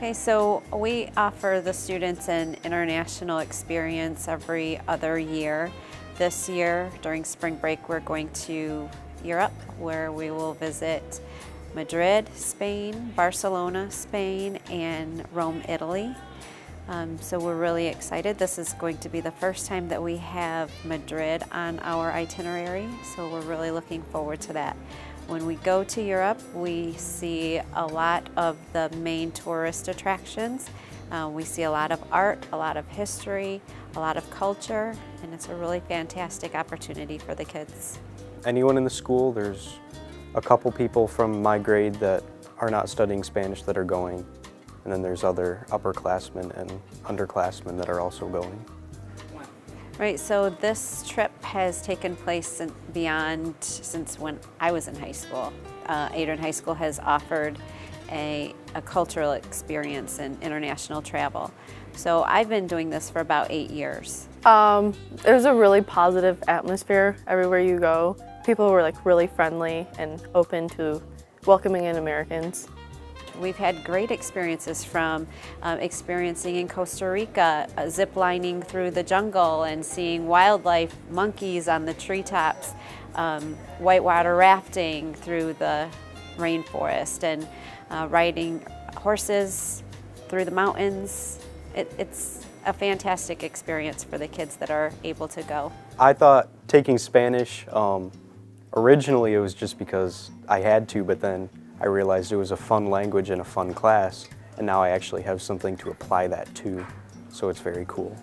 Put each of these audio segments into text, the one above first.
Okay, so we offer the students an international experience every other year. This year, during spring break, we're going to Europe, where we will visit Madrid, Spain, Barcelona, Spain, and Rome, Italy. So we're really excited. This is going to be the first time that we have Madrid on our itinerary, so we're really looking forward to that. When we go to Europe, we see a lot of the main tourist attractions. We see a lot of art, a lot of history, a lot of culture, and it's a really fantastic opportunity for the kids. Anyone in the school, there's a couple people from my grade that are not studying Spanish that are going, and then there's other upperclassmen and underclassmen that are also going. Right, so this trip has taken place since when I was in high school. Adrian High School has offered a cultural experience in international travel. So I've been doing this for about 8 years. There's a really positive atmosphere everywhere you go. People were really friendly and open to welcoming in Americans. We've had great experiences from experiencing in Costa Rica, zip lining through the jungle and seeing wildlife, monkeys on the treetops, whitewater rafting through the rainforest, and riding horses through the mountains. It's a fantastic experience for the kids that are able to go. I thought taking Spanish, originally it was just because I had to, but then I realized it was a fun language and a fun class, and now I actually have something to apply that to, so it's very cool.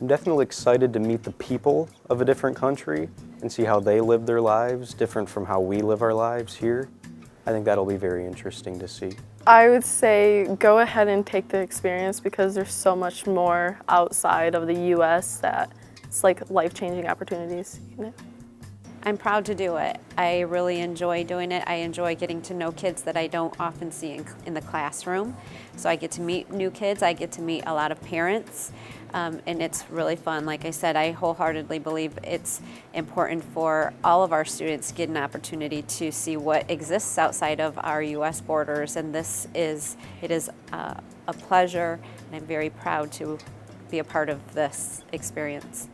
I'm definitely excited to meet the people of a different country and see how they live their lives, different from how we live our lives here. I think that'll be very interesting to see. I would say go ahead and take the experience because there's so much more outside of the U.S. that it's like life-changing opportunities. I'm proud to do it. I really enjoy doing it. I enjoy getting to know kids that I don't often see in the classroom. So I get to meet new kids, I get to meet a lot of parents, and it's really fun. Like I said, I wholeheartedly believe it's important for all of our students to get an opportunity to see what exists outside of our U.S. borders, and it is a pleasure, and I'm very proud to be a part of this experience.